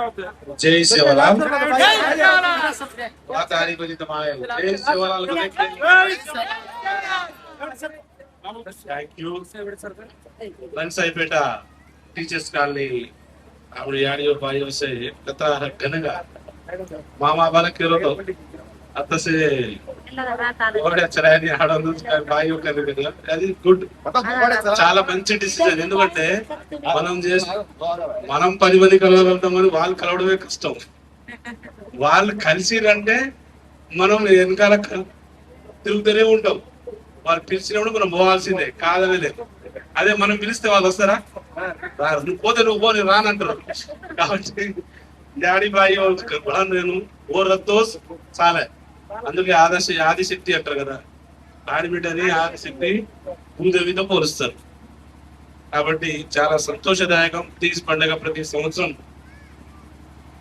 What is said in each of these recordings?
जय सेवालाल तारीख जय Sevalal thank you Bansaipet teachers colony आउट याडियो भाइयों से कथा घनगा मामा बालक के रोतो अत से ఓడే చరాని ఆడొందు బాయ్ ఒకరు కదా అది గుడ్ చాలా మంచి డిసిజన్ ఎందుకంటే మనం 10 మంది కలవాలంటామని వాళ్ళు కలవడమే కష్టం వాళ్ళు కలిసిరంటే మనం వెనకాల తిరుగుతూనే ఉంటాం వాళ్ళు పిలిచినప్పుడు మనం పోవాల్సిందే కాదనే లేదు అదే మనం పిలిస్తే వాళ్ళు వస్తారా నువ్వు పోతే నువ్వు పో నేను రానంటారు కాబట్టి డాడీ బాయ్ నేను ఓ రద్దోస్ చాలా అందుకే ఆదిశక్తి అంటారు కదా ఆడిబిడ్డని ఆదిశక్తి భూదేవితో పోలుస్తారు కాబట్టి చాలా సంతోషదాయకం తీసి పండుగ ప్రతి సంవత్సరం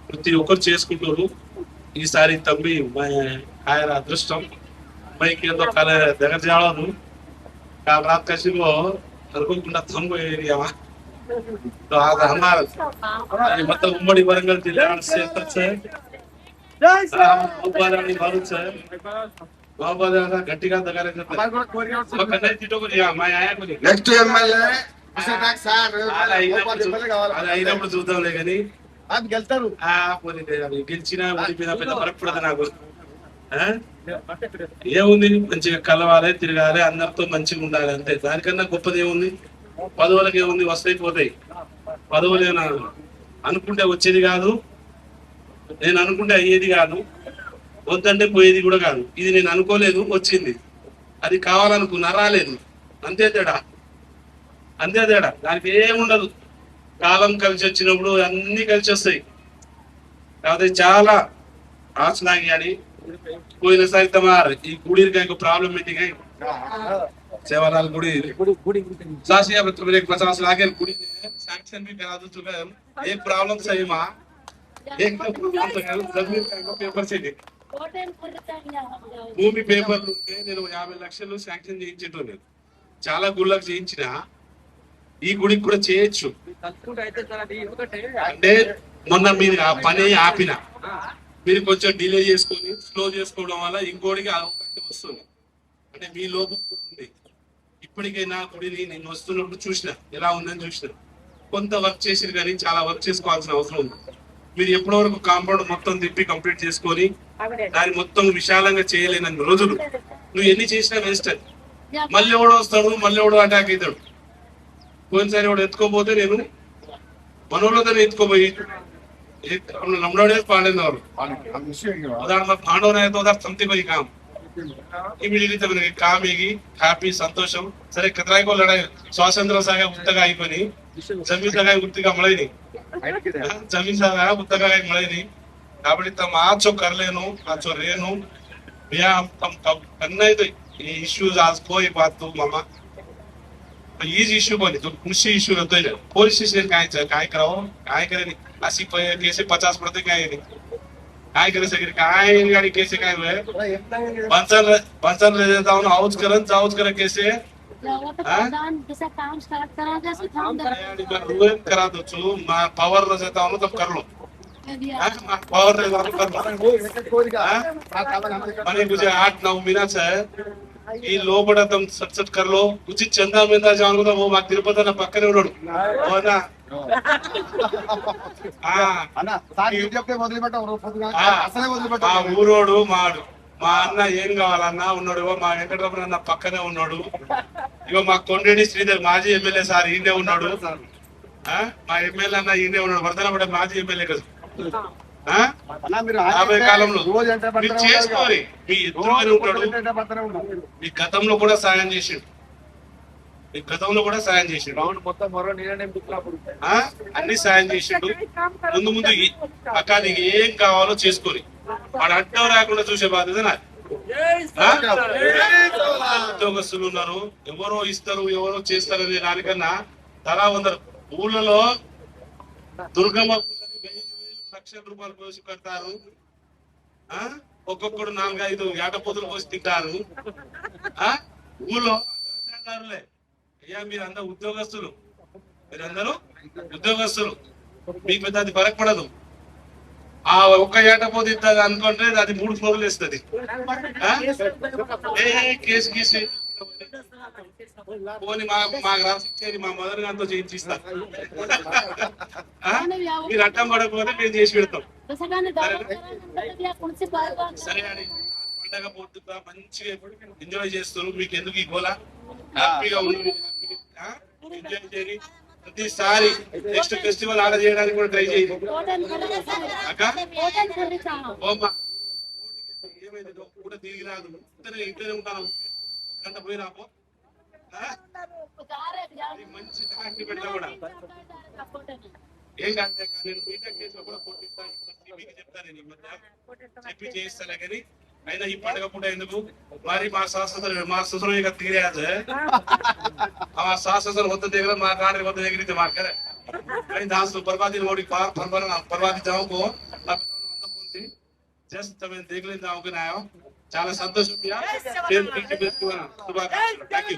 ప్రతి ఒక్కరు చేసుకుంటారు ఈసారి తమ్మి ఆయన అదృష్టం అమ్మాయికి ఏదో కళ దగ్గర చేయడం కాल रात कशी वो అనుకోకుండా తమ్ము ఏరియామా అన్నారు మొత్తం ఉమ్మడి వరంగల్ జిల్లా గట్టిగా నెక్స్ట్ ఎమ్మెల్యే అయినప్పుడు చూద్దాంలే కానీ గెలిచినా ఓడిపోయినా పెద్ద ఫరక్ పడదు నాకు ఏముంది మంచిగా కలవాలి తిరగాలి అందరితో మంచిగా ఉండాలి అంతే దానికన్నా గొప్పది ఏముంది పదవులకు ఏముంది వస్తాయి పోతాయి పదవులు అనుకుంటే వచ్చేది కాదు నేను అనుకుంటే అయ్యేది కాదు వద్దంటే పోయేది కూడా కాదు ఇది నేను అనుకోలేదు వచ్చింది అది కావాలనుకున్నా రాలేదు అంతే తేడా దానికి ఏముండదు కాలం కలిసి వచ్చినప్పుడు అన్ని కలిసి వస్తాయి కాకపోతే చాలా ఆశలాగి పోయినసారి తమారు ఈ గుడికి ప్రాబ్లం మీటింగ్ सेवालाल गुड़ी सासी अब तुम एक 50 लाख गुड़ी सैंक्शन भी करा दो तुम्हें एक प्रॉब्लम सही मां एक जमीन का पेपर से భూమి పేపర్లు ఉంటే నేను 50 లక్షలు శాంక్షన్ చేయించేటోనే చాలా గుళ్ళకు చేయించిన ఈ గుడికి కూడా చేయొచ్చు అంటే మొన్న మీరు ఆ పని ఆపిన మీరు కొంచెం డిలే చేసుకొని స్లో చేసుకోవడం వల్ల ఇంకోటికి అవకాశం వస్తుంది అంటే మీ లోపం కూడా ఉంది ఇప్పటికైనా గుడిని నేను వస్తున్నప్పుడు చూసిన ఎలా ఉందని చూసిన కొంత వర్క్ చేసిరు కానీ చాలా వర్క్ చేసుకోవాల్సిన అవసరం ఉంది మీరు ఎప్పటి వరకు కాంపౌండ్ మొత్తం తిప్పి కంప్లీట్ చేసుకొని దాన్ని మొత్తం విశాలంగా చేయలేనన్ని రోజులు నువ్వు ఎన్ని చేసినా వేస్ట్ అది మళ్ళీ ఎవడో వస్తాడు మళ్ళీ ఎవడో అటాక్ అవుతాడు పోయినసారి ఎవడు ఎత్తుకోపోతే నేను మనోళ్ళతో ఎత్తుకోపోయి नमड़े पांडे पांडव ने तो समथिंग कोई काम इमीडिएटली तब काम हैप्पी संतोषम सरे कतराई को लड़ाई स्वातंत्र सागा उत्तगा आईपनी जमीन सागा उत्तगा मळेनी जमीन सागा उत्तगा मळेनी కాబట్టి తమ ఆచో करलेनु आचो रेनु भैया हम करना है तो ये इश्यूज आज कोई बात तो मामा इज इश्यू बोली तो कृषि इश्यू रहता है पुलिस स्टेशन काय कराओ काय करे असी कैसे 50 पड़ते क्या काय करे सके काय गाड़ी कैसे काय हुए पंचर ले देता हूं हाउस करन कैसे काम स्टार्ट करा जैसे काम करा दो छु मैं पावर ले देता हूं तब कर लो पावर ले मैंने मुझे 8-9 मिनट है ఈ లోపల తమ సక్సెస్ करलो कुछ चंदा मेंदा जानो तो वो మా తిరుపతి నా పక్కనే ఉన్నాడు ఓనా అన్న సార్ ఇది చెప్తే వదిలిపెట్టావు అసలే వదిలిపెట్టావు ఆ ఊరోడు మాడు మా అన్న ఏం కావాలన్నా ఉన్నాడు మా వెంకటరమణ అన్న పక్కనే ఉన్నాడు ఇగో మా కొండేడి శ్రీధర్ మాజీ ఎమ్మెల్యే సార్ ఈయనే ఉన్నాడు మా ఎమ్మెల్యే అన్న ఈయనే ఉన్నాడు వర్ధనపడే మాజీ ఎమ్మెల్యే కదా కాలంలో మీరు చేసుకోరి మీ ఎదురుగానే ఉంటాడు మీ గతంలో కూడా సాయం చేసిండు అన్ని సాయం చేసిండు ముందు ముందు అక్క నీకు ఏం కావాలో చేసుకొని వాడు అడ్డం రాకుండా చూసే బాధ్యత నాది ఉద్యోగస్తులు ఉన్నారు ఎవరో ఇస్తారు ఎవరో చేస్తారు అనే దానికన్నా తలా 100 ఊళ్ళలో దుర్గమ్మ లక్షల రూపాయలు పోసి కడతారు ఒక్కొక్కడు 4-5 ఏటపోతులు పోసి తింటారు ఊళ్ళో వ్యవసాయదారులే అయ్యా మీరందరూ ఉద్యోగస్తులు మీకు పెద్ద అది ఫరక్ పడదు ఆ ఒక్క ఏట పోతే ఇస్తుంది అనుకుంటే అది 3 ఫ్లోర్లు వేస్తుంది. కేసు గీసి పోని మాకు రాసిచ్చేది మా మదర్ గారితో చేయించిస్తా. మీరు అడ్డం పడకపోతే మేము చేసి పెడతాం. సరే అని పండగ పొద్దుగా మంచిగా ఎంజాయ్ చేస్తారు. మీకు ఎందుకు ఈ గోల? హ్యాపీగా ఉండండి, ఎంజాయ్ చేయండి. ప్రతిసారి నెక్స్ట్ ఫెస్టివల్ ఆర్డర్ చేయడానికి కూడా ట్రై చేయండి. ఏమైంది కూడా తిరిగి రాదు, ఇంట్లోనే ఉంటాను. గంట పోయి రాపో మంచి పెట్టా కూడా ఏం కాదు. నేను మీటర్ కేసులో కూడా కొట్టిస్తాను, చెప్తాను. నేను ఈ మధ్య చెప్పి చేయిస్తాను. కానీ అయినా ఈ పండుగ పూట ఎందుకు మరి మా శాస్త్రం ఇక తీరేది ఆ శాస్త్రం వద్ద దగ్గర మా కాడి వద్ద దగ్గర మాట్లాడే కానీ దాని बर्बादी मोड़ी बर्बादी जाओ को जस्ट तमें देख लेता हूँ कि ना आयो చాలా సంతోషం. శుభాకాంక్షలు. Thank you.